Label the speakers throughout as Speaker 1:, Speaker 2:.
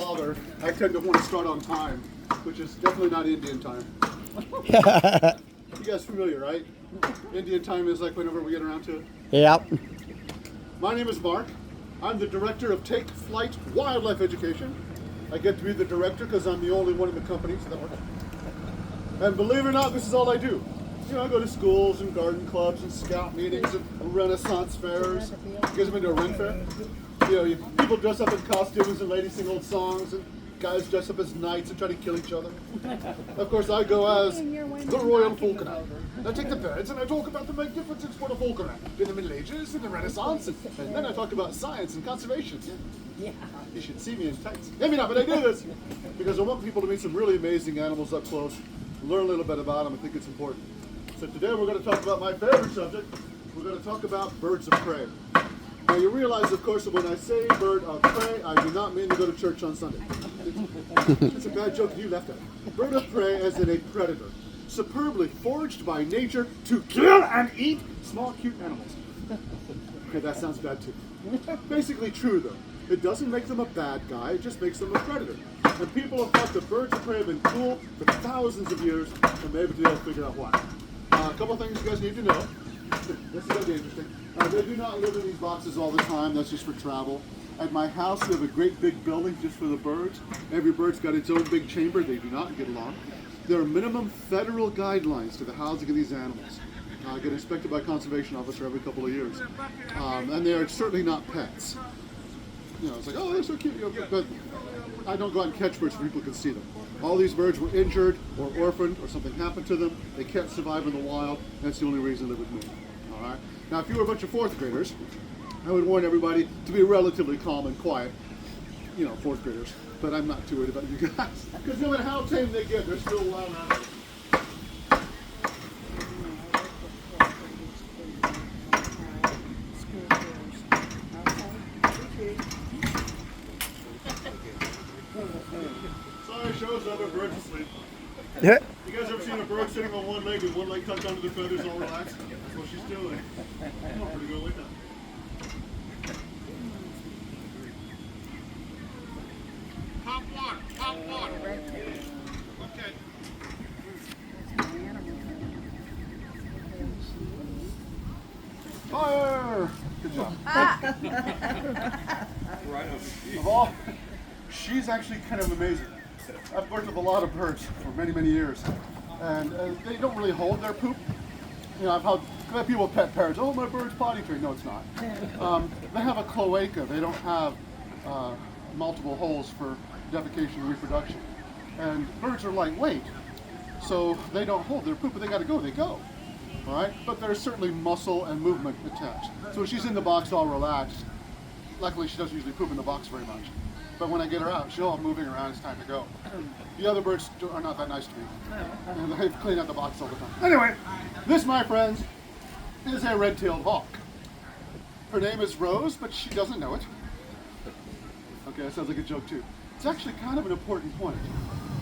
Speaker 1: father, I tend to want to start on time, which is definitely not Indian time. You guys familiar, right? Indian time is like whenever we get around to it.
Speaker 2: Yep.
Speaker 1: My name is Mark. I'm the director of Take Flight Wildlife Education. I get to be the director because I'm the only one in the company, so that works. And believe it or not, this is all I do. You know, I go to schools and garden clubs and scout meetings and Renaissance fairs. You guys have been to a Ren fair? You know, people dress up in costumes and ladies sing old songs and guys dress up as knights and try to kill each other. Of course, I go as the Royal Falconer. I take the birds and I talk about the magnificent sport of falconry in the Middle Ages and the Renaissance, and then I talk about science and conservation. Yeah. You should see me in tights. Maybe not, but I do this because I want people to meet some really amazing animals up close, learn a little bit about them. I think it's important. So today we're going to talk about my favorite subject. We're going to talk about birds of prey. Now you realize, of course, that when I say bird of prey, I do not mean to go to church on Sunday. It's a bad joke you left out. Bird of prey as in a predator, superbly forged by nature to kill and eat small, cute animals. Okay, that sounds bad too. Basically true though. It doesn't make them a bad guy, it just makes them a predator. And people have thought that birds of prey have been cool for thousands of years, and maybe they'll figure out why. A couple of things you guys need to know. This is going to be interesting. They do not live in these boxes all the time, that's just for travel. At my house, we have a great big building just for the birds. Every bird's got its own big chamber. They do not get along. There are minimum federal guidelines to the housing of these animals. Get inspected by a conservation officer every couple of years. And they are certainly not pets. You know, it's like, oh, they're so cute. You know, but I don't go out and catch birds so people can see them. All these birds were injured or orphaned or something happened to them. They can't survive in the wild. That's the only reason they live with me. All right. Now, if you were a bunch of fourth graders, I would warn everybody to be relatively calm and quiet. You know, fourth graders. But I'm not too worried about you guys. Because no matter how tame they get, they're still wild animals. Sorry, show's over, birds asleep.
Speaker 2: Yeah.
Speaker 1: You guys ever seen a bird sitting on one leg with one leg tucked under the feathers all relaxed? That's what she's doing. Oh, pretty good. Wake up. Top water. Okay. Fire! Good job. Of all, she's actually kind of amazing. I've worked with a lot of birds for many, many years, and they don't really hold their poop. You know, I've had people pet parrots. Oh, my bird's potty trained. No, it's not. They have a cloaca. They don't have multiple holes for defecation and reproduction. And birds are lightweight, so they don't hold their poop. But they got to go. They go. All right. But there's certainly muscle and movement attached. So when she's in the box, all relaxed. Luckily, she doesn't usually poop in the box very much. But when I get her out, she'll all moving around. It's time to go. The other birds are not that nice to me. And they clean out the box all the time. Anyway, this, my friends, is a red-tailed hawk. Her name is Rose, but she doesn't know it. Okay, that sounds like a joke too. It's actually kind of an important point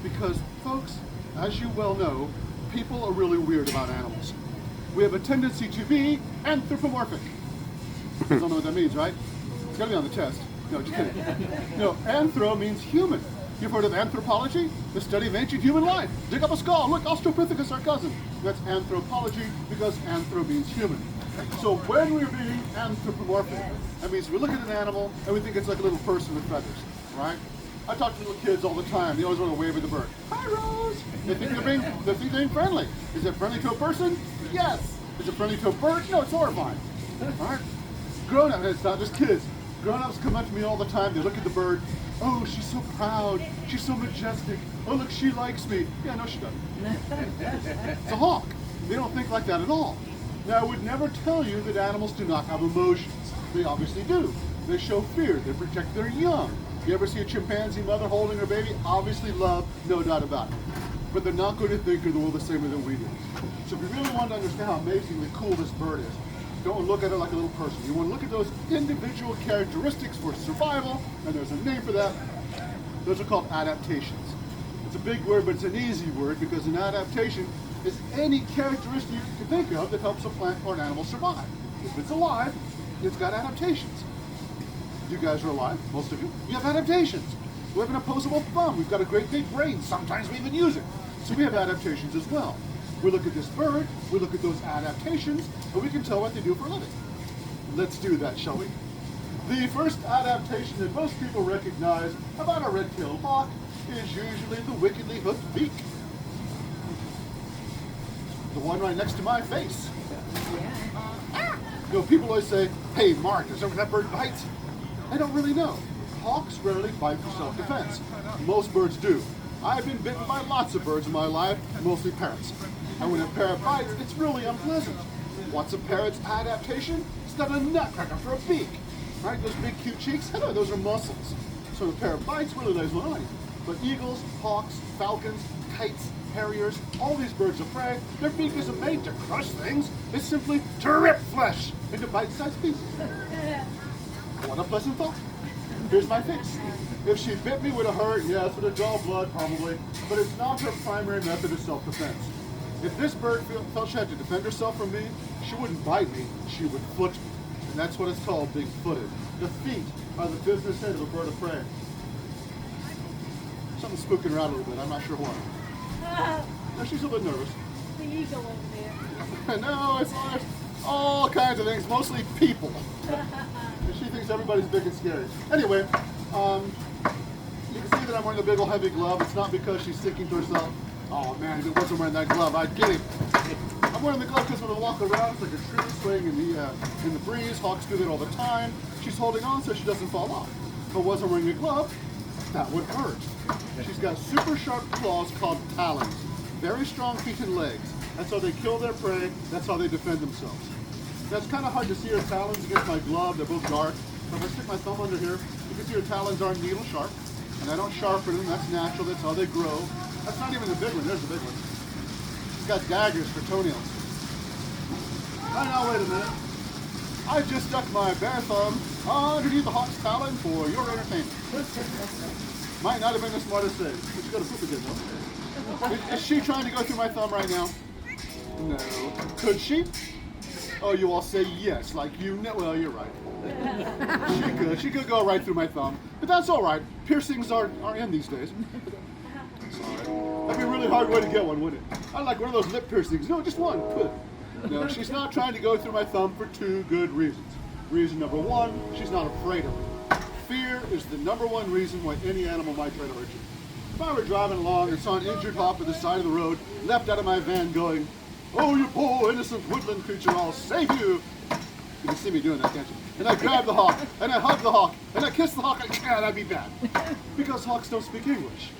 Speaker 1: because, folks, as you well know, people are really weird about animals. We have a tendency to be anthropomorphic. You don't know what that means, right? It's got to be on the test. No, just kidding. No, anthro means human. You've heard of anthropology? The study of ancient human life. Dig up a skull. Look, Australopithecus, our cousin. That's anthropology because anthro means human. So when we're being anthropomorphic, that means we look at an animal and we think it's like a little person with feathers, right? I talk to little kids all the time. They always want to wave at the bird. Hi, Rose. They think they're being friendly. Is it friendly to a person? Yes. Is it friendly to a bird? No, it's horrifying. All right. Grown-ups, it's not just kids. Grown-ups come up to me all the time. They look at the bird. Oh, she's so proud. She's so majestic. Oh, look, she likes me. Yeah, no, she doesn't. It's a hawk. They don't think like that at all. Now, I would never tell you that animals do not have emotions. They obviously do. They show fear. They protect their young. You ever see a chimpanzee mother holding her baby? Obviously love, no doubt about it. But they're not going to think of the world the same way that we do. So if you really want to understand how amazingly cool this bird is, don't look at it like a little person. You want to look at those individual characteristics for survival, and there's a name for that. Those are called adaptations. It's a big word, but it's an easy word because an adaptation is any characteristic you can think of that helps a plant or an animal survive. If it's alive, it's got adaptations. You guys are alive, most of you. You have adaptations. We have an opposable thumb. We've got a great big brain. Sometimes we even use it. So we have adaptations as well. We look at this bird, we look at those adaptations, and we can tell what they do for a living. Let's do that, shall we? The first adaptation that most people recognize about a red-tailed hawk is usually the wickedly hooked beak. The one right next to my face. You know, people always say, hey, Mark, does that bird bite? I don't really know. Hawks rarely bite for self-defense. Most birds do. I've been bitten by lots of birds in my life, mostly parrots. And when a parrot bites, it's really unpleasant. What's a parrot's adaptation? It's not a nutcracker for a beak. Right? Those big cute cheeks, hello, those are muscles. So the parrot bites, really lays one on you. But eagles, hawks, falcons, kites, harriers, all these birds of prey, their beak isn't made to crush things. It's simply to rip flesh into bite-sized pieces. What a pleasant thought. Here's my face. If she bit me, would it hurt? Yes, would it draw blood? Probably. But it's not her primary method of self-defense. If this bird felt she had to defend herself from me, she wouldn't bite me, she would foot me. And that's what it's called, being footed. The feet are the business end of a bird of prey. Something's spooking her out a little bit, I'm not sure why. No, she's a little bit nervous.
Speaker 2: The eagle over there.
Speaker 1: No, it's all kinds of things, mostly people. She thinks everybody's big and scary. Anyway, you can see that I'm wearing the big old heavy glove. It's not because she's thinking to herself, oh man, if it wasn't wearing that glove, I'd get him. I'm wearing the glove because when I walk around, it's like a tree swing in the breeze. Hawks do that all the time. She's holding on so she doesn't fall off. If I wasn't wearing a glove, that would hurt. She's got super sharp claws called talons. Very strong feet and legs. That's how they kill their prey. That's how they defend themselves. Now it's kind of hard to see her talons against my glove. They're both dark. So if I stick my thumb under here, you can see her talons aren't needle sharp. And I don't sharpen them. That's natural. That's how they grow. That's not even the big one. There's the big one. She's got daggers for toenails. Now, wait a minute. I just stuck my bare thumb underneath the hawk's talon for your entertainment. Might not have been the smartest thing. But you got to poop again, though. Is she trying to go through my thumb right now? No. Could she? Oh, you all say yes, like you know. Well, you're right. She could go right through my thumb. But that's all right. Piercings are in these days. Sorry. That'd be a really hard way to get one, wouldn't it? I like one of those lip piercings. No, just one. Good. No, she's not trying to go through my thumb for two good reasons. Reason number one, she's not afraid of me. Fear is the number one reason why any animal might try to hurt you. If I were driving along and saw an injured hawk at the side of the road, leapt out of my van going, oh, you poor innocent woodland creature, I'll save you. You can see me doing that, can't you? And I grab the hawk, and I hug the hawk, and I kiss the hawk, and that'd be bad. Because hawks don't speak English.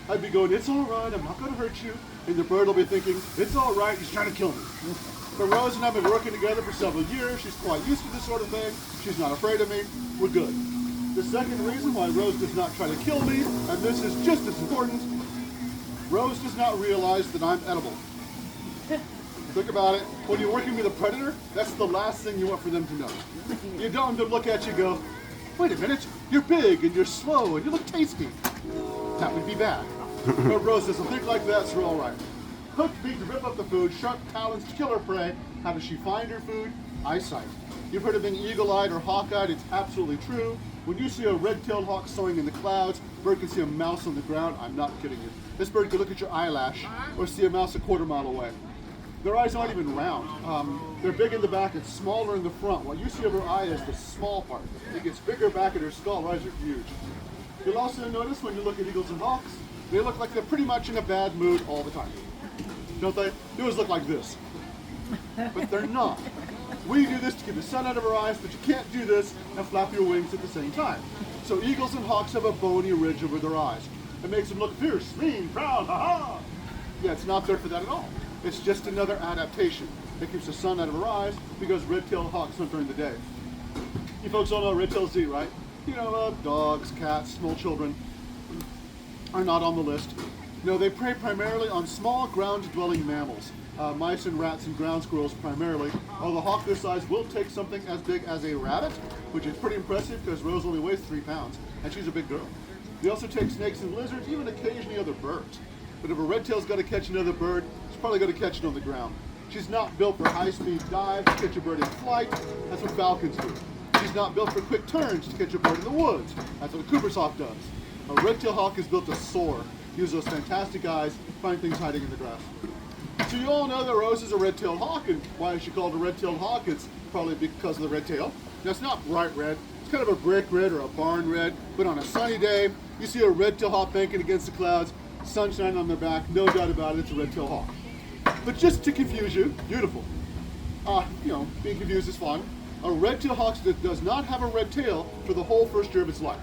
Speaker 1: I'd be going, it's all right, I'm not going to hurt you. And the bird will be thinking, it's all right, he's trying to kill me. But Rose and I have been working together for several years. She's quite used to this sort of thing. She's not afraid of me. We're good. The second reason why Rose does not try to kill me, and this is just as important, Rose does not realize that I'm edible. Think about it. When you're working with a predator, that's the last thing you want for them to know. You don't want them to look at you and go, wait a minute, you're big and you're slow and you look tasty. That would be bad. But Rose doesn't think like that, so we're all right. Hooked beak to rip up the food, sharp talons to kill her prey. How does she find her food? Eyesight. You've heard of being eagle-eyed or hawk-eyed. It's absolutely true. When you see a red-tailed hawk soaring in the clouds, bird can see a mouse on the ground. I'm not kidding you. This bird can look at your eyelash or see a mouse a quarter-mile away. Their eyes aren't even round. They're big in the back and smaller in the front. What you see of her eye is the small part. It gets bigger back at her skull. Her eyes are huge. You'll also notice when you look at eagles and hawks, they look like they're pretty much in a bad mood all the time. Don't they? They always look like this. But they're not. We do this to keep the sun out of our eyes, but you can't do this and flap your wings at the same time. So eagles and hawks have a bony ridge over their eyes. It makes them look fierce, mean, proud, ha-ha! Yeah, it's not there for that at all. It's just another adaptation. It keeps the sun out of our eyes because red-tailed hawks hunt during the day. You folks all know what red-tails eat, right? You know, dogs, cats, small children are not on the list. No, they prey primarily on small ground-dwelling mammals. Mice and rats and ground squirrels primarily. Although a hawk this size will take something as big as a rabbit, which is pretty impressive because Rose only weighs 3 pounds, and she's a big girl. They also take snakes and lizards, even occasionally other birds. But if a red-tail's got to catch another bird, it's probably going to catch it on the ground. She's not built for high-speed dives to catch a bird in flight. That's what falcons do. She's not built for quick turns to catch a bird in the woods. That's what a Cooper's hawk does. A red-tailed hawk is built to soar. Use those fantastic eyes, find things hiding in the grass. So you all know that Rose is a red-tailed hawk, and why is she called a red-tailed hawk? It's probably because of the red tail. Now it's not bright red, it's kind of a brick red or a barn red, but on a sunny day, you see a red-tailed hawk banking against the clouds, sunshine on their back, no doubt about it, it's a red-tailed hawk. But just to confuse you, beautiful. Being confused is fun. A red-tailed hawk does not have a red tail for the whole first year of its life.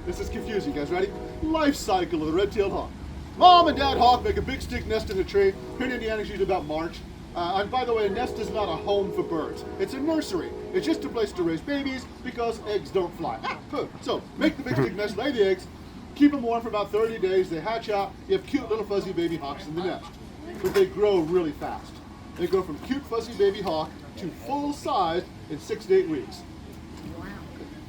Speaker 1: This is confusing, you guys ready? Life cycle of the red-tailed hawk. Mom and Dad hawk make a big stick nest in a tree. Here in Indiana, it's usually about March. And by the way, a nest is not a home for birds. It's a nursery. It's just a place to raise babies because eggs don't fly. So, make the big stick nest, lay the eggs, keep them warm for about 30 days. They hatch out. You have cute little fuzzy baby hawks in the nest. But they grow really fast. They go from cute fuzzy baby hawk to full size in 6 to 8 weeks.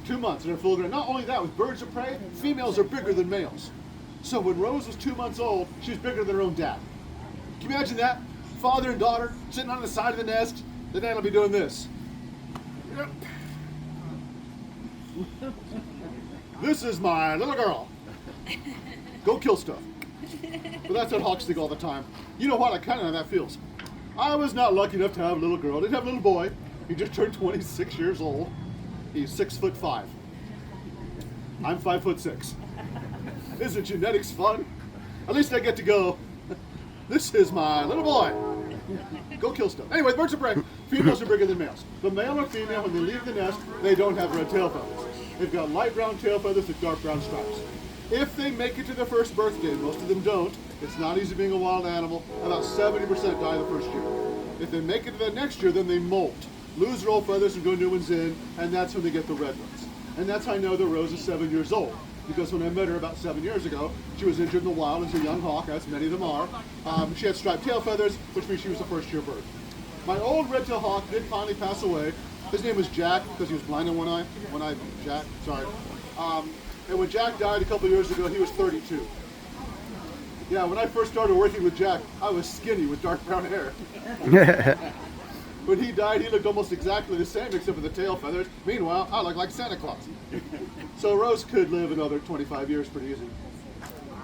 Speaker 1: 2 months and they're full grown. Not only that, with birds of prey, females are bigger than males. So when Rose was 2 months old, she was bigger than her own dad. Can you imagine that? Father and daughter sitting on the side of the nest. The dad will be doing this. Yep. This is my little girl. Go kill stuff. But that's what hawks think all the time. You know what? I kind of know how that feels. I was not lucky enough to have a little girl. I didn't have a little boy. He just turned 26 years old. He's 6'5". I'm 5'6". Isn't genetics fun? At least I get to go. This is my little boy. Go kill stuff. Anyway, birds of prey. Females are bigger than males. The male or female, when they leave the nest, they don't have red tail feathers. They've got light brown tail feathers with dark brown stripes. If they make it to their first birthday, most of them don't, it's not easy being a wild animal, about 70% die the first year. If they make it to the next year, then they molt, lose their old feathers and grow new ones in, and that's when they get the red ones. And that's how I know that Rose is 7 years old, because when I met her about 7 years ago, she was injured in the wild as a young hawk, as many of them are. She had striped tail feathers, which means she was a first-year bird. My old red-tailed hawk did finally pass away. His name was Jack, because he was blind in one eye, Jack, sorry. And when Jack died a couple years ago, he was 32. Yeah, when I first started working with Jack, I was skinny with dark brown hair. When he died, he looked almost exactly the same except for the tail feathers. Meanwhile, I look like Santa Claus. So Rose could live another 25 years pretty easy.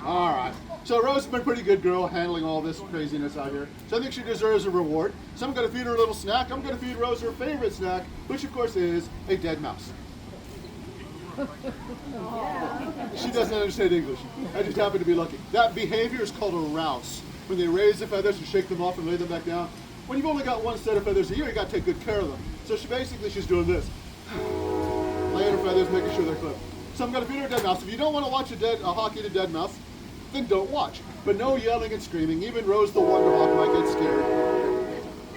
Speaker 1: All right. So Rose has been a pretty good girl handling all this craziness out here. So I think she deserves a reward. So I'm going to feed her a little snack. I'm going to feed Rose her favorite snack, which of course is a dead mouse. She doesn't understand English. I just happen to be lucky. That behavior is called a rouse. When they raise the feathers and shake them off and lay them back down. When you've only got one set of feathers a year, you got to take good care of them. So she's doing this. Laying her feathers, making sure they're clipped. So I'm going to feed her a dead mouse. If you don't want to watch a hawk eat a dead mouse, then don't watch. But no yelling and screaming. Even Rose the Wonder Hawk might get scared.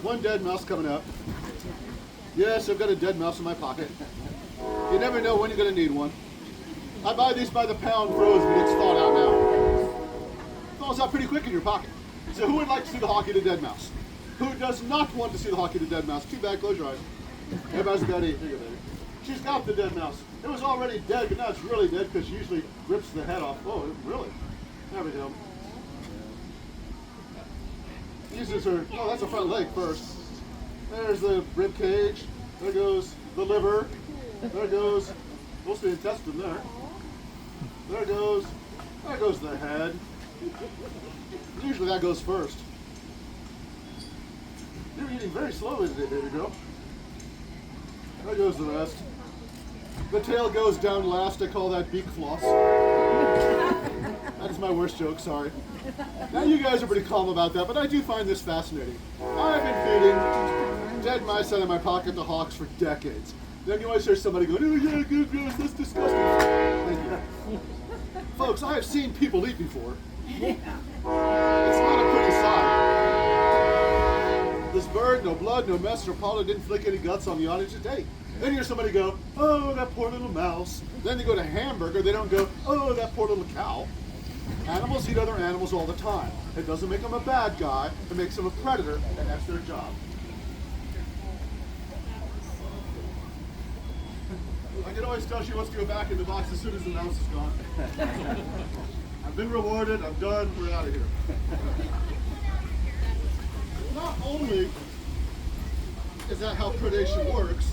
Speaker 1: One dead mouse coming up. Yes, I've got a dead mouse in my pocket. You never know when you're going to need one. I buy these by the pound frozen, but it's thawed out now. It thaws out pretty quick in your pocket. So who would like to see the hawk eat a dead mouse? Who does not want to see the hawk eat a dead mouse? Too bad, close your eyes. Everybody's got to eat. Here you go, baby. She's got the dead mouse. It was already dead, but now it's really dead because she usually rips the head off. Oh, really? There we go. Uses her, oh, that's a front leg first. There's the rib cage. There goes the liver. There goes most of the intestine there. There goes the head. Usually that goes first. You're eating very slowly today, baby girl. There goes the rest. The tail goes down last. I call that beak floss. That is my worst joke, sorry. Now you guys are pretty calm about that, but I do find this fascinating. I've been feeding dead mice out of my pocket to hawks for decades. Then you always hear somebody go, oh yeah, good, gross, that's disgusting. Thank you. Folks, I have seen people eat before. It's not a pretty sight. This bird, no blood, no mess, or pollen, didn't flick any guts on the audience today. Then you hear somebody go, oh, that poor little mouse. Then they go to hamburger, they don't go, oh, that poor little cow. Animals eat other animals all the time. It doesn't make them a bad guy, it makes them a predator, and that's their job. I can always tell she wants to go back in the box as soon as the mouse is gone. I've been rewarded, I'm done, we're out of here. Not only is that how predation works,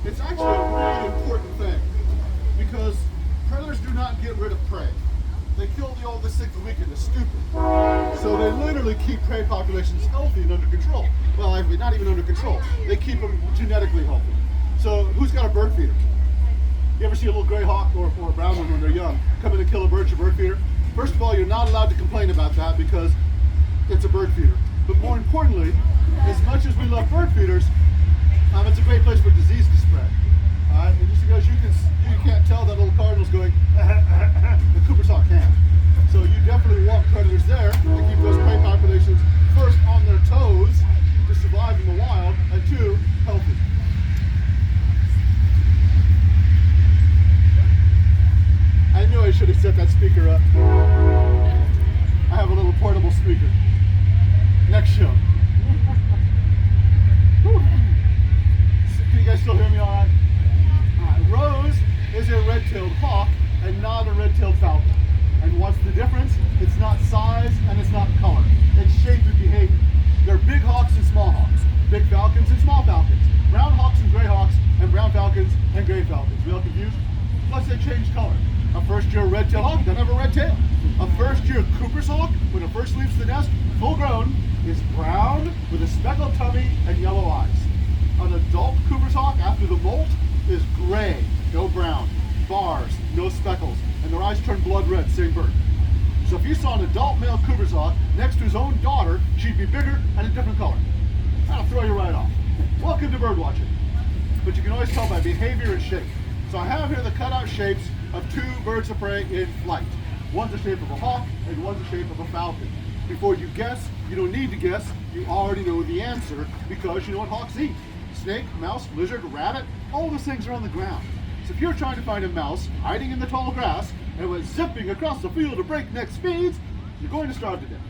Speaker 1: it's actually a really important thing. Because Predators do not get rid of prey. They kill the old, the sick, the weak, and the stupid. So they literally keep prey populations healthy and under control. Well, actually, not even under control. They keep them genetically healthy. So who's got a bird feeder? You ever see a little gray hawk or a brown one when they're young come in and kill a bird feeder? First of all, you're not allowed to complain about that because it's a bird feeder. But more importantly, as much as we love bird feeders, it's a great place for disease to spread. And just because you can't tell that little cardinal's going, the Cooper's hawk can. So you definitely want predators there to keep those prey populations first on their toes to survive in the wild, and two, healthy. I knew I should have set that speaker up. I have a little portable speaker. Next show. Can you guys still hear me all right? Rose is a red-tailed hawk and not a red-tailed falcon. And what's the difference? It's not size and it's not color. It's shape and behavior. They're big hawks and small hawks. Big falcons and small falcons. Brown hawks and gray hawks and brown falcons and gray falcons. We all confused? Plus they change color. A first-year red-tailed hawk doesn't have a red tail. A first-year Cooper's hawk, when it first leaves the nest, full grown, is brown with a speckled tummy and yellow eyes. An adult Cooper's hawk after the molt is gray, no brown, bars, no speckles, and their eyes turn blood red, same bird. So if you saw an adult male Cooper's hawk next to his own daughter, she'd be bigger and a different color. That'll throw you right off. Welcome to bird watching. But you can always tell by behavior and shape. So I have here the cutout shapes of two birds of prey in flight. One's the shape of a hawk and one's the shape of a falcon. Before you guess, you don't need to guess, you already know the answer because you know what hawks eat. Snake, mouse, lizard, rabbit, all those things are on the ground. So if you're trying to find a mouse hiding in the tall grass and went zipping across the field at breakneck speeds, you're going to starve to death.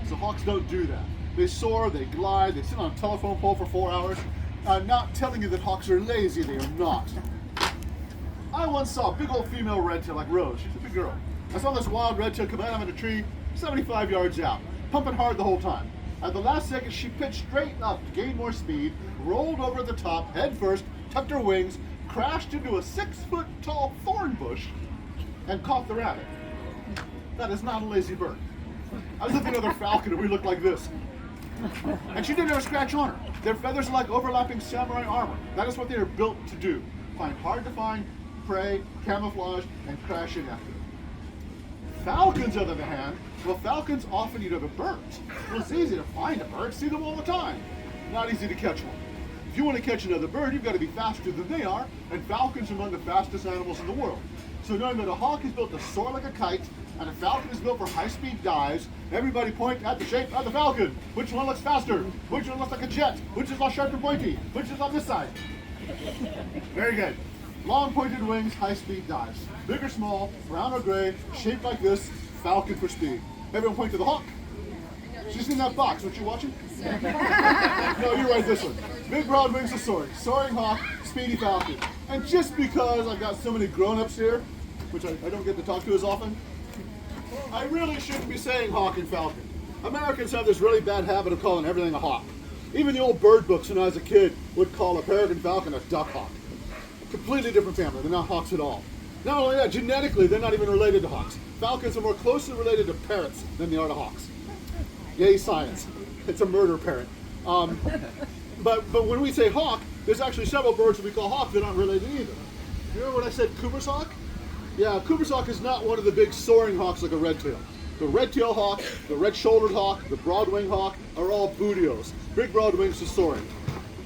Speaker 1: So hawks don't do that. They soar, they glide, they sit on a telephone pole for 4 hours. I'm not telling you that hawks are lazy, they are not. I once saw a big old female redtail like Rose, she's a big girl. I saw this wild redtail come out of a tree 75 yards out, pumping hard the whole time. At the last second, she pitched straight up to gain more speed, rolled over the top head first, tucked her wings, crashed into a 6-foot-tall thorn bush, and caught the rabbit. That is not a lazy bird. I was looking at another falcon and we looked like this. And she didn't have a scratch on her. Their feathers are like overlapping samurai armor. That is what they are built to do. Find hard to find prey, camouflage, and crash in after them. Falcons, on the other hand, well, falcons often eat other birds. Well, it's easy to find a bird, see them all the time. Not easy to catch one. If you want to catch another bird, you've got to be faster than they are, and falcons are among the fastest animals in the world. So knowing that a hawk is built to soar like a kite, and a falcon is built for high-speed dives, everybody point at the shape of the falcon. Which one looks faster? Which one looks like a jet? Which is all sharp and pointy? Which is on this side? Very good. Long pointed wings, high-speed dives. Big or small, brown or gray, shaped like this, falcon for speed. Everyone point to the hawk. She's in that box. What you watching? No, you're right, this one. Big broad wings of soaring. Soaring hawk, speedy falcon. And just because I've got so many grown-ups here, which I don't get to talk to as often, I really shouldn't be saying hawk and falcon. Americans have this really bad habit of calling everything a hawk. Even the old bird books when I was a kid would call a peregrine falcon a duck hawk. Completely different family. They're not hawks at all. Not only that, genetically, they're not even related to hawks. Falcons are more closely related to parrots than they are to hawks. Yay, science. It's a murder parrot. But when we say hawk, there's actually several birds that we call hawk that aren't related either. You remember when I said Cooper's hawk? Yeah, Cooper's hawk is not one of the big soaring hawks like a red-tail. The red-tailed hawk, the red-shouldered hawk, the broad-winged hawk are all bootios. Big broad wings for soaring.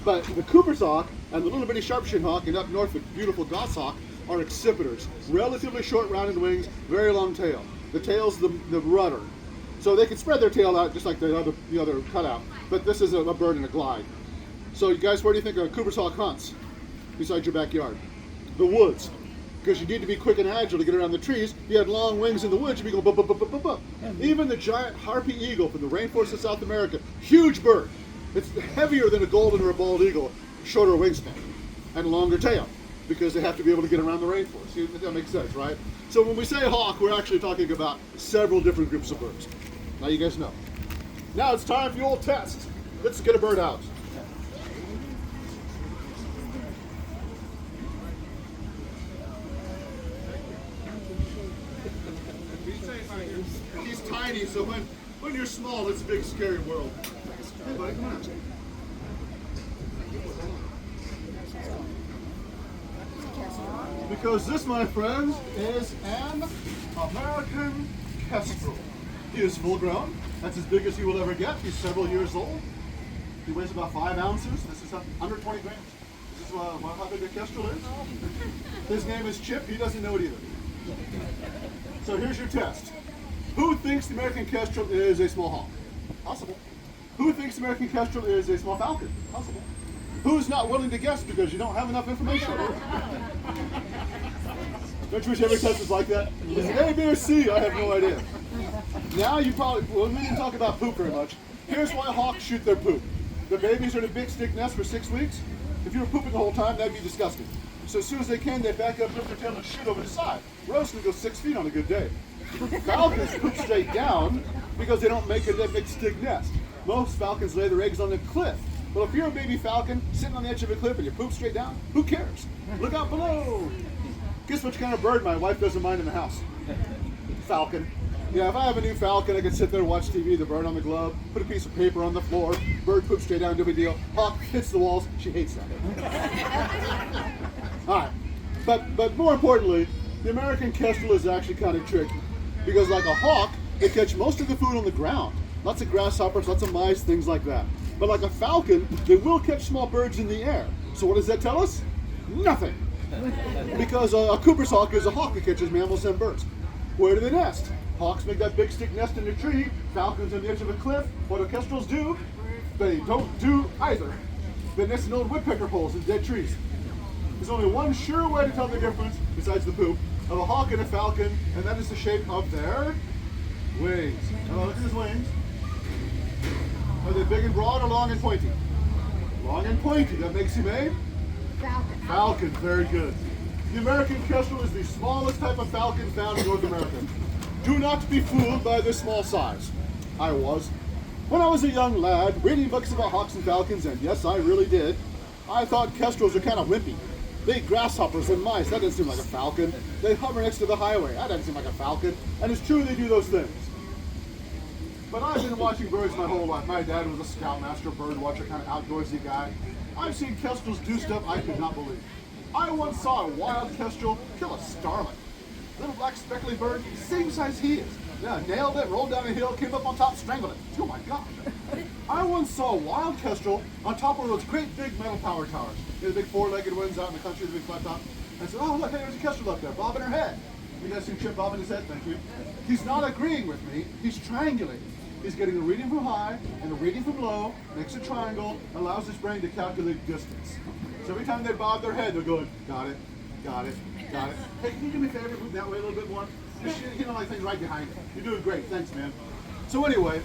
Speaker 1: But the Cooper's hawk and the little bitty sharp-shinned hawk and up north the beautiful goshawk are accipiters. Relatively short rounded wings, very long tail. The tail's the rudder. So they can spread their tail out just like the other cutout. But this is a bird in a glide. So you guys, where do you think a Cooper's hawk hunts? Besides your backyard? The woods. Because you need to be quick and agile to get around the trees. If you had long wings in the woods, you'd be going bup, bup, bup, bup, bup. Even the giant harpy eagle from the rainforest of South America, huge bird. It's heavier than a golden or a bald eagle, shorter wingspan, and longer tail, because they have to be able to get around the rainforest. That makes sense, right? So when we say hawk, we're actually talking about several different groups of birds. Now you guys know. Now it's time for your old test. Let's get a bird out. He's tiny, so when you're small, it's a big, scary world. Hey, buddy, come on. Because this, my friends, is an American kestrel. He is full grown. That's as big as he will ever get. He's several years old. He weighs about 5 ounces. This is under 20 grams. This is how big a kestrel is. His name is Chip. He doesn't know it either. So here's your test. Who thinks the American kestrel is a small hawk? Possible. Who thinks the American kestrel is a small falcon? Possible. Who's not willing to guess because you don't have enough information? Don't you wish every test was like that? Is it A, B, or C? I have no idea. Now you probably, well, we didn't talk about poop very much. Here's why hawks shoot their poop. The babies are in a big stick nest for 6 weeks. If you were pooping the whole time, that'd be disgusting. So as soon as they can, they back up, lift their tail, and shoot over the side. Roast can go 6 feet on a good day. Falcons poop straight down because they don't make a big stick nest. Most falcons lay their eggs on the cliff. Well, if you're a baby falcon sitting on the edge of a cliff and you poop straight down, who cares? Look out below. Guess which kind of bird my wife doesn't mind in the house? Falcon. Yeah, if I have a new falcon, I can sit there and watch TV, the bird on the glove, put a piece of paper on the floor, bird poops straight down, no big deal. Hawk hits the walls, she hates that. All right, but more importantly, the American kestrel is actually kind of tricky because like a hawk, they catch most of the food on the ground. Lots of grasshoppers, lots of mice, things like that. But like a falcon, they will catch small birds in the air. So what does that tell us? Nothing. Because a Cooper's hawk is a hawk that catches mammals and birds. Where do they nest? Hawks make that big stick nest in a tree. Falcons on the edge of a cliff. What do kestrels do? They don't do either. They nest in old woodpecker holes in dead trees. There's only one sure way to tell the difference, besides the poop, of a hawk and a falcon, and that is the shape of their wings. Now look at his wings. Are they big and broad or long and pointy? Long and pointy. That makes him a
Speaker 2: Falcon.
Speaker 1: falcon. Very good. The American kestrel is the smallest type of falcon found in North America. Do not be fooled by their small size. I was. When I was a young lad, reading books about hawks and falcons, and yes, I really did, I thought kestrels are kind of wimpy. They eat grasshoppers and mice. That doesn't seem like a falcon. They hover next to the highway. That doesn't seem like a falcon. And it's true they do those things. But I've been watching birds my whole life. My dad was a scoutmaster, bird watcher, kind of outdoorsy guy. I've seen kestrels do stuff I could not believe. I once saw a wild kestrel kill a starling. Little black speckly bird, same size he is. Yeah, nailed it, rolled down a hill, came up on top, strangled it. Oh my gosh. I once saw a wild kestrel on top of those great big metal power towers. The big four-legged ones out in the country, the big flat top. I said, oh look, hey, there's a kestrel up there, bobbing her head. You guys see Chip bobbing his head? Thank you. He's not agreeing with me, he's triangulating. He's getting a reading from high and a reading from low, makes a triangle, allows his brain to calculate distance. So every time they bob their head, they're going, got it, got it, got it. Hey, can you do me a favor, move that way a little bit more? You know, like things right behind it. You're doing great, thanks, man. So anyway,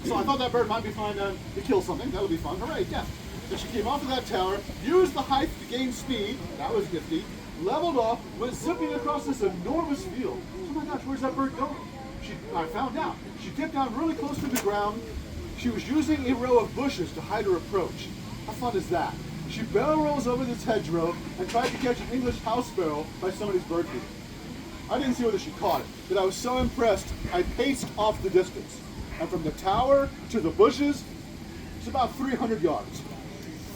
Speaker 1: so I thought that bird might be fine to kill something. That'll be fun. Hooray, yeah. Then she came off of that tower, used the height to gain speed. That was nifty. Leveled off, went zipping across this enormous field. Oh my gosh, where's that bird going? I found out. She dipped down really close to the ground. She was using a row of bushes to hide her approach. How fun is that? She barrel rolls over this hedgerow and tried to catch an English house sparrow by somebody's bird feeder. I didn't see whether she caught it, but I was so impressed, I paced off the distance. And from the tower to the bushes, it's about 300 yards.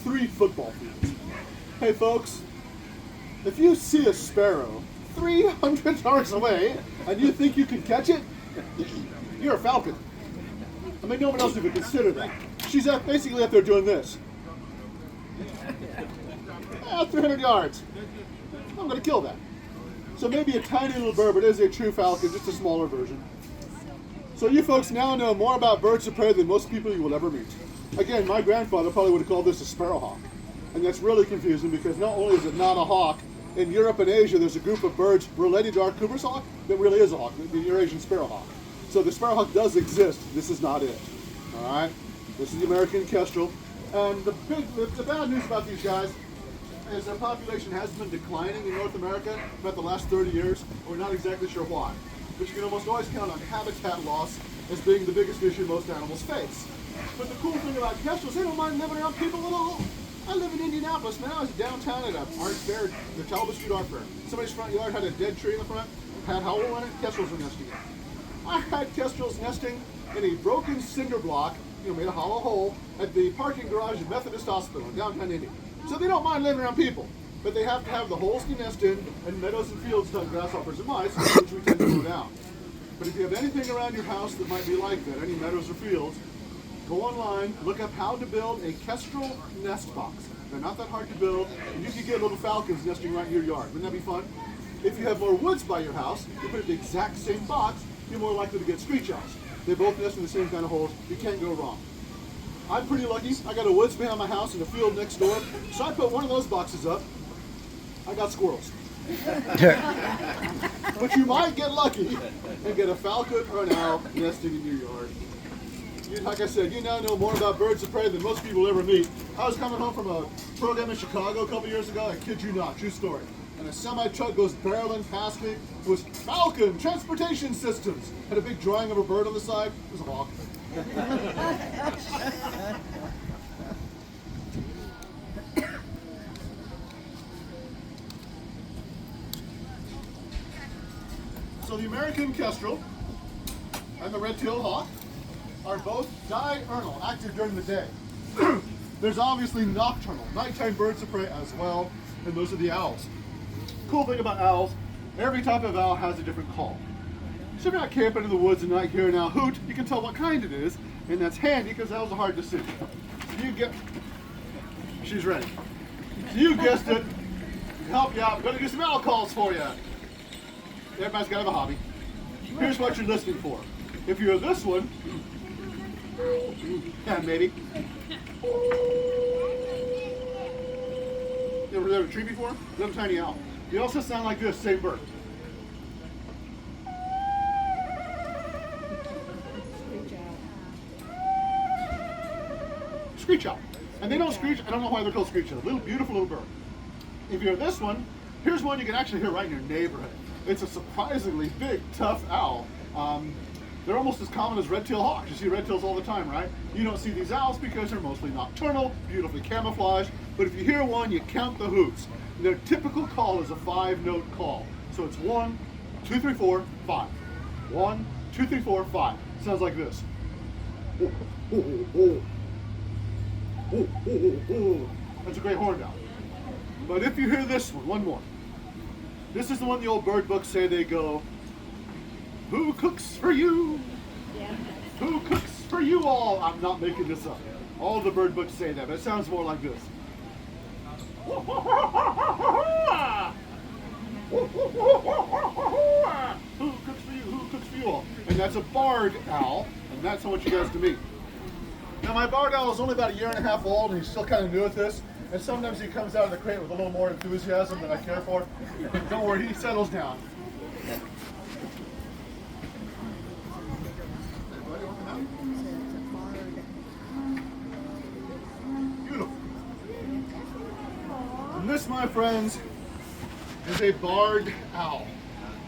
Speaker 1: 3 football fields. Hey folks, if you see a sparrow 300 yards away and you think you can catch it, you're a falcon. I mean, no one else even consider that. She's basically up there doing this. 300 yards. I'm going to kill that. So maybe a tiny little bird, but it is a true falcon, just a smaller version. So you folks now know more about birds of prey than most people you will ever meet. Again, my grandfather probably would have called this a sparrowhawk. And that's really confusing because not only is it not a hawk, in Europe and Asia there's a group of birds related to our Cooper's hawk that really is a hawk, the Eurasian sparrowhawk. So the sparrowhawk does exist, this is not it. Alright? This is the American kestrel. And the bad news about these guys is their population has been declining in North America about the last 30 years. We're not exactly sure why. But you can almost always count on habitat loss as being the biggest issue most animals face. But the cool thing about kestrels, they don't mind living around people at all. I live in Indianapolis, man. I was downtown at an art fair, the Talbot Street Art Fair. Somebody's front yard had a dead tree in the front, had howl in it, kestrels were nesting in. I had kestrels nesting in a broken cinder block, made a hollow hole at the parking garage of Methodist Hospital in downtown Indy. So they don't mind living around people, but they have to have the holes to nest in and meadows and fields to hunt grasshoppers and mice, which we tend to mow down. But if you have anything around your house that might be like that, any meadows or fields, go online, look up how to build a kestrel nest box. They're not that hard to build, and you can get little falcons nesting right in your yard. Wouldn't that be fun? If you have more woods by your house, you put it in the exact same box, you're more likely to get screech owls. They both nest in the same kind of holes. You can't go wrong. I'm pretty lucky. I got a woods behind my house and a field next door, so I put one of those boxes up. I got squirrels. But you might get lucky and get a falcon or an owl nesting in your yard. Like I said, you now know more about birds of prey than most people ever meet. I was coming home from a program in Chicago a couple years ago. I kid you not, true story. And a semi-truck goes barreling past me. It was Falcon Transportation Systems. Had a big drawing of a bird on the side. It was a hawk. So the American kestrel and the red-tailed hawk are both diurnal, active during the day. There's obviously nocturnal, nighttime birds of prey as well, and those are the owls. Cool thing about owls, every type of owl has a different call. So if you're not camping in the woods and not hearing an owl hoot, you can tell what kind it is, and that's handy because owls are hard to see. So you get, she's ready. So you guessed it, to help you out, I'm going to do some owl calls for you. Everybody's got to have a hobby. Here's what you're listening for. If you're this one, yeah, maybe. You ever heard of a tree before? Little tiny owl. You also sound like this, same bird. Screech owl. And they don't screech, I don't know why they're called screech owl. Little beautiful little bird. If you're this one, here's one you can actually hear right in your neighborhood. It's a surprisingly big, tough owl. They're almost as common as red-tailed hawks. You see red-tails all the time, right? You don't see these owls because they're mostly nocturnal, beautifully camouflaged, but if you hear one, you count the hoots. Their typical call is a 5-note call. So it's 1, 2, 3, 4, 5. 1, 2, 3, 4, 5. Sounds like this. That's a great horned owl. But if you hear this one more. This is the one the old bird books say they go, who cooks for you? Yeah. Who cooks for you all? I'm not making this up. All the bird books say that, but it sounds more like this. Who cooks for you? Who cooks for you all? And that's a barred owl, and that's what you guys to meet. Now my barred owl is only about 1.5 years old, and he's still kind of new at this. And sometimes he comes out of the crate with a little more enthusiasm than I care for. Don't worry, he settles down. Beautiful. And this, my friends, is a barred owl.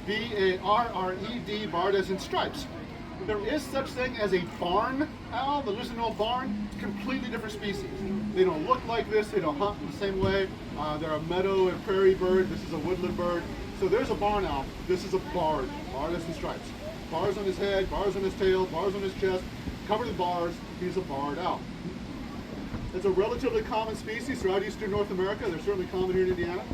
Speaker 1: B-A-R-R-E-D, barred as in stripes. There is such thing as a barn owl, the lizard owl barn, completely different species. They don't look like this, they don't hunt in the same way. They're a meadow and prairie bird, this is a woodland bird. So there's a barn owl, this is a barred as in stripes. Bars on his head, bars on his tail, bars on his chest, covered in bars, he's a barred owl. It's a relatively common species throughout eastern North America, they're certainly common here in Indiana.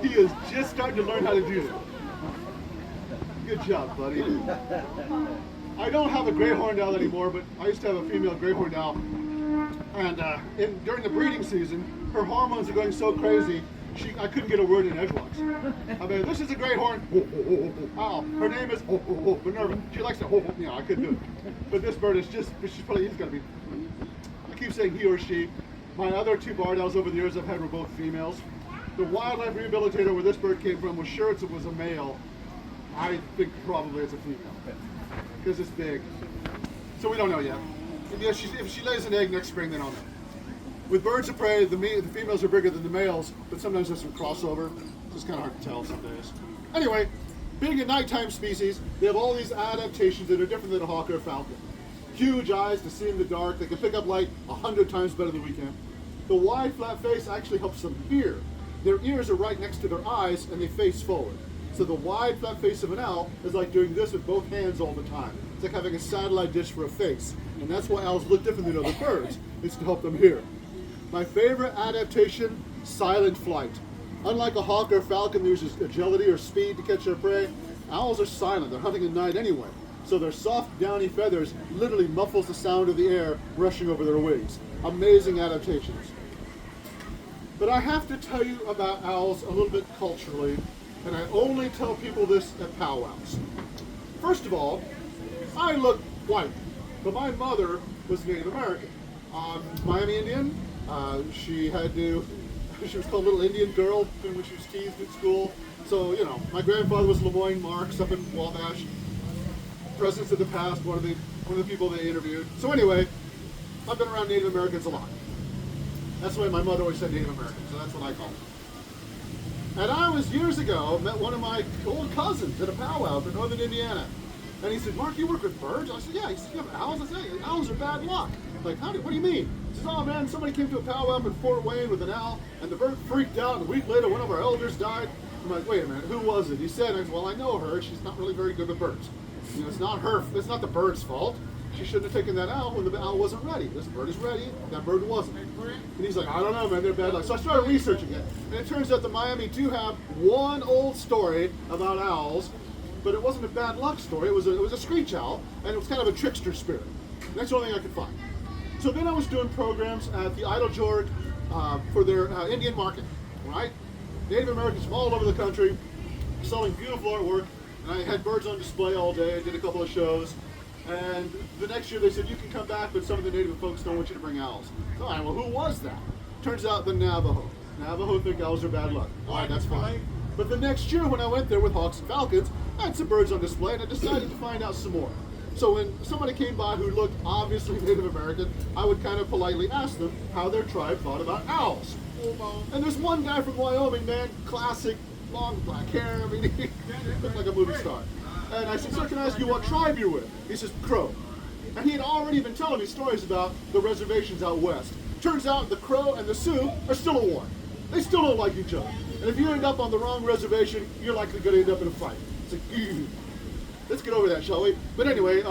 Speaker 1: He is just starting to learn how to do it. Good job, buddy. I don't have a gray horned owl anymore, but I used to have a female gray horned owl. And during the breeding season, her hormones are going so crazy, I couldn't get a word in edgewise. I mean, this is a gray horned owl. Her name is Minerva. She likes to I couldn't do it. But this bird is he's got to be, I keep saying he or she. My other 2 barred owls over the years I've had were both females. The wildlife rehabilitator where this bird came from was sure it was a male. I think probably it's a female because it's big. So we don't know yet. If she lays an egg next spring, then I'll know. With birds of prey, the females are bigger than the males, but sometimes there's some crossover. It's just kind of hard to tell some days. Anyway, being a nighttime species, they have all these adaptations that are different than a hawk or a falcon. Huge eyes to see in the dark. They can pick up light 100 times better than we can. The wide, flat face actually helps them hear their ears are right next to their eyes and they face forward. So the wide flat face of an owl is like doing this with both hands all the time. It's like having a satellite dish for a face. And that's why owls look different than other birds. It's to help them hear. My favorite adaptation, silent flight. Unlike a hawk or a falcon that uses agility or speed to catch their prey, owls are silent. They're hunting at night anyway. So their soft, downy feathers literally muffles the sound of the air rushing over their wings. Amazing adaptations. But I have to tell you about owls a little bit culturally, and I only tell people this at powwows. First of all, I look white, but my mother was Native American. Miami Indian. She was called Little Indian Girl when she was teased at school. So, you know, my grandfather was Lemoyne Marks up in Wabash. Presidents of the past, one of the people they interviewed. So anyway, I've been around Native Americans a lot. That's why my mother always said Native American, so that's what I call them. And I was years ago, met one of my old cousins at a powwow in northern Indiana. And he said, Mark, you work with birds? I said, yeah. He said, you have owls? I said, yeah, owls are bad luck. I'm like, what do you mean? He says, oh man, somebody came to a powwow up in Fort Wayne with an owl, and the bird freaked out, and a week later one of our elders died. I'm like, wait a minute, who was it? He said, well, I know her, she's not really very good with birds. You know, it's not the bird's fault. She shouldn't have taken that owl when the owl wasn't ready. This bird is ready, that bird wasn't. And he's like, I don't know, man, they're bad luck. So I started researching it, and it turns out that Miami do have one old story about owls, but it wasn't a bad luck story. It was a screech owl, and it was kind of a trickster spirit. And that's the only thing I could find. So then I was doing programs at the Idle Jorg for their Indian market, right? Native Americans from all over the country selling beautiful artwork, and I had birds on display all day. I did a couple of shows. And the next year they said, you can come back, but some of the native folks don't want you to bring owls. So I well, who was that? Turns out the Navajo. Navajo think owls are bad luck. All right, that's fine. But the next year when I went there with hawks and falcons, I had some birds on display, and I decided to find out some more. So when somebody came by who looked obviously Native American, I would kind of politely ask them how their tribe thought about owls. And there's one guy from Wyoming, man, classic, long black hair, I mean, he looked like a movie star. And I said, sir, can I ask you what tribe you're with? He says, Crow. And he had already been telling me stories about the reservations out west. Turns out the Crow and the Sioux are still at war. They still don't like each other. And if you end up on the wrong reservation, you're likely going to end up in a fight. It's like, ew. Let's get over that, shall we? But anyway,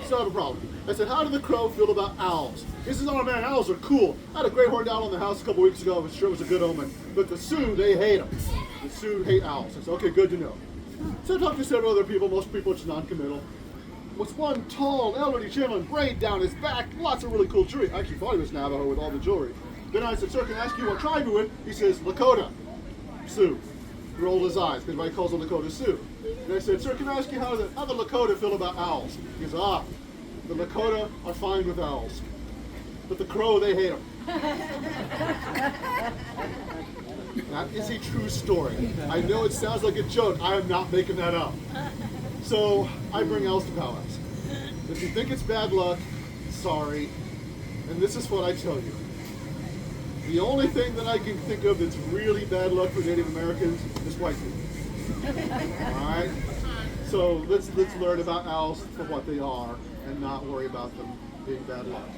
Speaker 1: still have a problem. I said, how do the Crow feel about owls? He says, oh man, owls are cool. I had a great horned owl in the house a couple weeks ago. I was sure it was a good omen. But the Sioux, they hate them. The Sioux hate owls. I said, okay, good to know. So I talked to several other people, most people just non-committal. Was one tall, elderly gentleman, braid down his back, lots of really cool jewelry. I actually thought he was Navajo with all the jewelry. Then I said, sir, can I ask you what tribe you're with? He says, Lakota, Sioux. He rolled his eyes, because everybody calls them Lakota Sioux. And I said, sir, can I ask you how the Lakota feel about owls? He goes, the Lakota are fine with owls. But the Crow, they hate them. That is a true story. I know it sounds like a joke. I am not making that up. So I bring owls to powwows. If you think it's bad luck, sorry. And this is what I tell you. The only thing that I can think of that's really bad luck for Native Americans is white people. All right? So let's learn about owls for what they are and not worry about them being bad luck.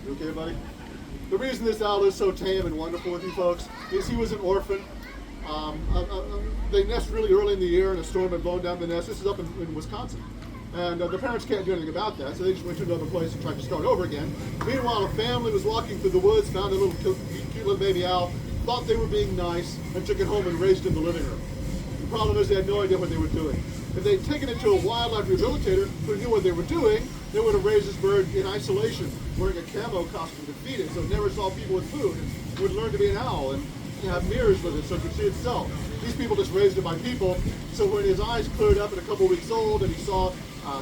Speaker 1: You okay, buddy? The reason this owl is so tame and wonderful with you folks is he was an orphan. They nest really early in the year and a storm had blown down the nest. This is up in Wisconsin. And the parents can't do anything about that, so they just went to another place and tried to start over again. Meanwhile, a family was walking through the woods, found a little cute little baby owl, thought they were being nice, and took it home and raised it in the living room. The problem is they had no idea what they were doing. If they'd taken it to a wildlife rehabilitator who knew what they were doing, they would have raised this bird in isolation, wearing a camo costume to feed it, so it never saw people with food, and would learn to be an owl and have mirrors with it so it could see itself. These people just raised it by people, so when his eyes cleared up at a couple weeks old and he saw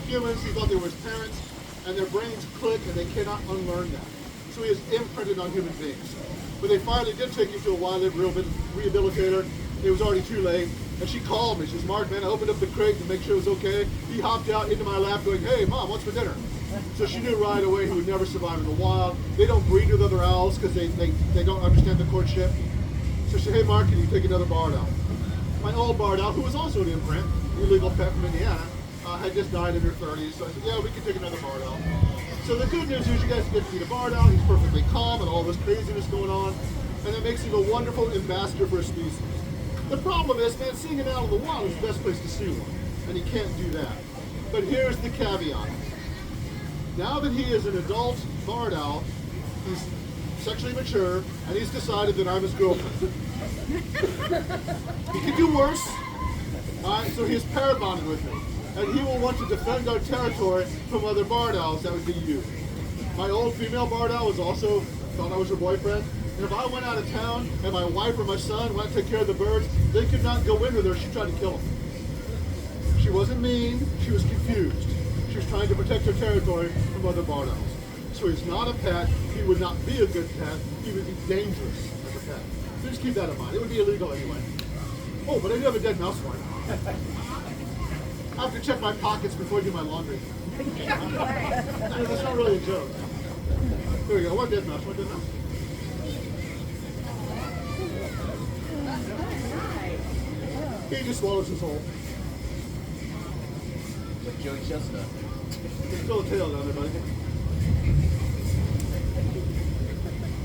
Speaker 1: humans, he thought they were his parents, and their brains click and they cannot unlearn that. So he is imprinted on human beings. But they finally did take him to a wildlife rehabilitator. It was already too late. And she called me. She says, Mark, man, I opened up the crate to make sure it was okay. He hopped out into my lap going, hey, Mom, what's for dinner? So she knew right away he would never survive in the wild. They don't breed with other owls because they don't understand the courtship. So she said, hey, Mark, can you take another barred owl? My old barred owl, who was also an imprint, illegal pet from Indiana, had just died in her 30s. So I said, yeah, we can take another barred owl. So the good news is you guys get to meet a barred owl. He's perfectly calm and all this craziness going on. and that makes him a wonderful ambassador for a species. The problem is, man, seeing it out in the wild is the best place to see one, and he can't do that. But here's the caveat. Now that he is an adult barred owl, he's sexually mature, and he's decided that I'm his girlfriend. He could do worse, alright, so he's pair bonded with me. And he will want to defend our territory from other barred owls, that would be you. My old female barred owl was also, thought I was her boyfriend, and if I went out of town and my wife or my son went to take care of the birds, they could not go in with her, she tried to kill them. She wasn't mean, she was confused. She was trying to protect her territory from other barred owls. So he's not a pet, he would not be a good pet, he would be dangerous as a pet. So just keep that in mind, it would be illegal anyway. Oh, but I do have a dead mouse for him. I have to check my pockets before I do my laundry. That's not really a joke. Here we go, one dead mouse, one dead mouse. He just swallows his whole.
Speaker 3: Like Joey Chestnut.
Speaker 1: There's still a tail down there, buddy.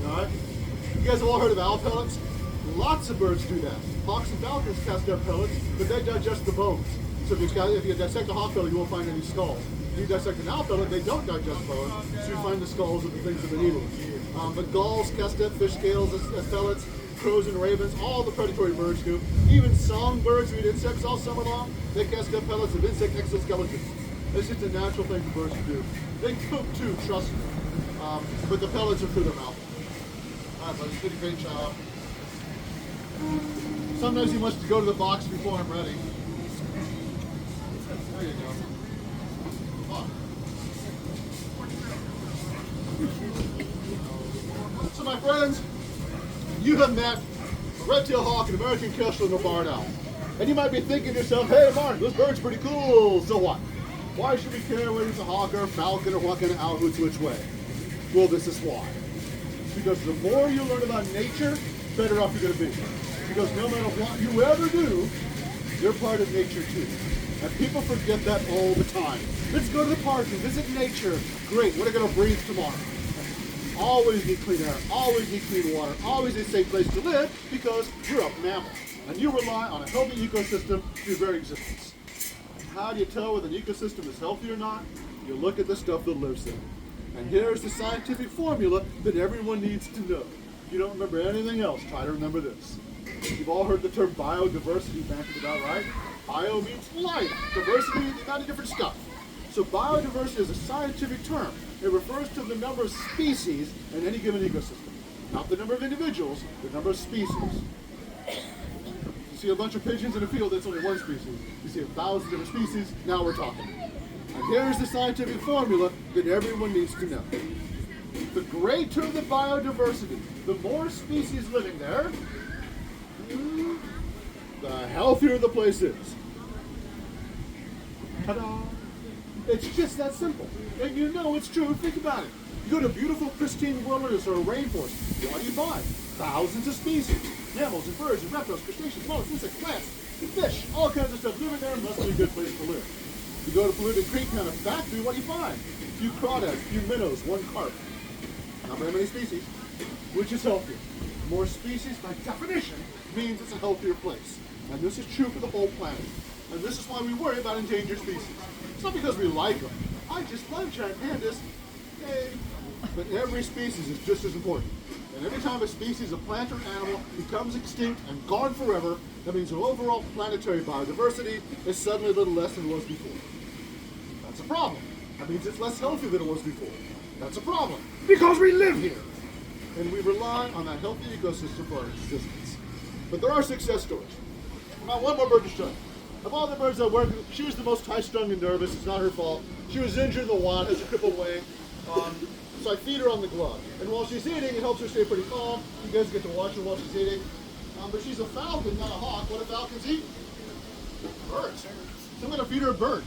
Speaker 1: Alright? You guys have all heard of owl pellets? Lots of birds do that. Hawks and falcons cast their pellets, but they digest the bones. So if you dissect a hawk pellet, you won't find any skulls. If you dissect an owl pellet, they don't digest bones, so you find the skulls of the things that they're eating. But gulls cast it, fish scales as pellets, crows and ravens, all the predatory birds do. Even songbirds who eat insects all summer long, they cast up pellets of insect exoskeletons. It's just a natural thing for birds to do. They cook too, trust me. But the pellets are through their mouth. Alright, buddy, you did a great job. Sometimes he wants to go to the box before I'm ready. There you go. Come on. So my friends, you have met a red-tailed hawk, an American kestrel, and a barred owl. And you might be thinking to yourself, hey Mark, this bird's pretty cool, so what? Why should we care whether it's a hawk or a falcon or what kind of owl hoots which way? Well, this is why. Because the more you learn about nature, better off you're going to be. Because no matter what you ever do, you're part of nature too. And people forget that all the time. Let's go to the park and visit nature. Great, what are we going to breathe tomorrow? Always need clean air, always need clean water, always a safe place to live because you're a mammal. And you rely on a healthy ecosystem for your very existence. How do you tell whether an ecosystem is healthy or not? You look at the stuff that lives there. And here's the scientific formula that everyone needs to know. If you don't remember anything else, try to remember this. You've all heard the term biodiversity bandied about, right? Bio means life, diversity means a lot of different stuff. So biodiversity is a scientific term. It refers to the number of species in any given ecosystem. Not the number of individuals, the number of species. You see a bunch of pigeons in a field, that's only one species. You see 1,000 different species, now we're talking. And here's the scientific formula that everyone needs to know. The greater the biodiversity, the more species living there, the healthier the place is. Ta-da! It's just that simple. And you know it's true. Think about it. You go to beautiful, pristine wilderness or a rainforest. What do you find? Thousands of species. Mammals and birds and reptiles, crustaceans, mollusks, insects, plants, and fish. All kinds of stuff living there. Must be a good place to live. You go to polluted creek kind of factory, what do you find? A few crawdads, a few minnows, one carp. Not very many species. Which is healthier? More species, by definition, means it's a healthier place. And this is true for the whole planet. And this is why we worry about endangered species. It's not because we like them. I just love giant pandas. Yay. But every species is just as important. And every time a species of plant or animal becomes extinct and gone forever, that means our overall planetary biodiversity is suddenly a little less than it was before. That's a problem. That means it's less healthy than it was before. That's a problem. Because we live here. And we rely on that healthy ecosystem for our existence. But there are success stories. Now, one more bird to show. Of all the birds I work with, she was the most high-strung and nervous. It's not her fault. She was injured in the wild, has a crippled wing. So I feed her on the glove. And while she's eating, it helps her stay pretty calm. You guys get to watch her while she's eating. But she's a falcon, not a hawk. What do falcons eat? Birds. So I'm going to feed her a bird.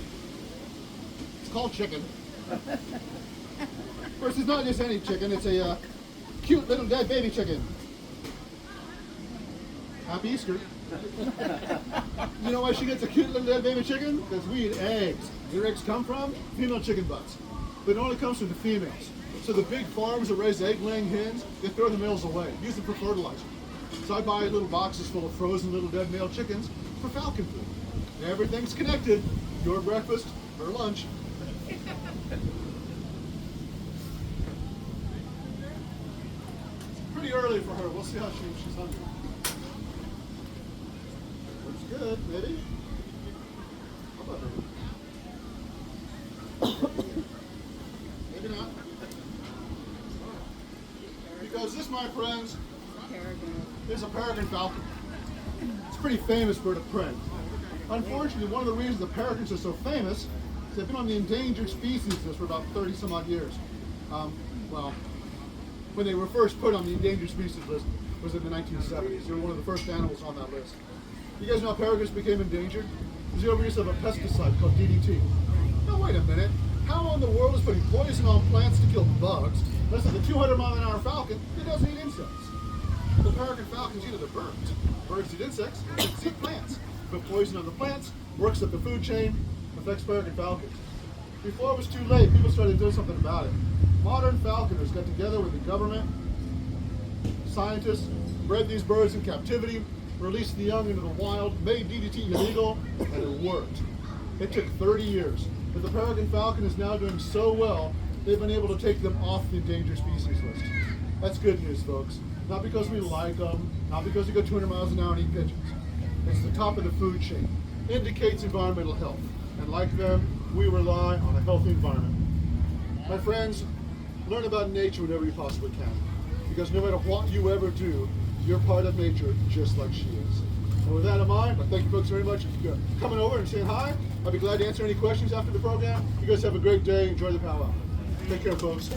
Speaker 1: It's called chicken. Of course, it's not just any chicken. It's a cute little dead baby chicken. Happy Easter. You know why she gets a cute little dead baby chicken? Because we eat eggs. Where eggs come from? Female chicken butts. But it only comes from the females. So the big farms that raise egg-laying hens, they throw the males away, use them for fertilizer. So I buy little boxes full of frozen little dead male chickens for falcon food. Everything's connected. Your breakfast, her lunch. Pretty early for her. We'll see how she's hungry. Looks good, maybe. How about her? Maybe not. Because this, my friends, is a peregrine falcon. It's a pretty famous bird of prey. Unfortunately, one of the reasons the peregrines are so famous is they've been on the endangered species list for about 30 some odd years. Well, when they were first put on the endangered species list was in the 1970s. They were one of the first animals on that list. You guys know how peregrines became endangered? It was the overuse of a pesticide called DDT. Now wait a minute, how in the world is putting poison on plants to kill bugs? Less than the 200-mile-an-hour falcon that doesn't eat insects. The peregrine falcons eat other birds. Birds eat insects, insects eat plants. Put poison on the plants, works up the food chain, affects peregrine falcons. Before it was too late, people started doing something about it. Modern falconers got together with the government, scientists, bred these birds in captivity, released the young into the wild, made DDT illegal, and it worked. It took 30 years, but the peregrine falcon is now doing so well, they've been able to take them off the endangered species list. That's good news, folks. Not because we like them, not because we go 200 miles an hour and eat pigeons. It's the top of the food chain. Indicates environmental health. And like them, we rely on a healthy environment. My friends, learn about nature whenever you possibly can. Because no matter what you ever do, you're part of nature just like she is. And with that in mind, I thank you folks very much for coming over and saying hi. I'll be glad to answer any questions after the program. You guys have a great day. Enjoy the powwow. Take care, folks.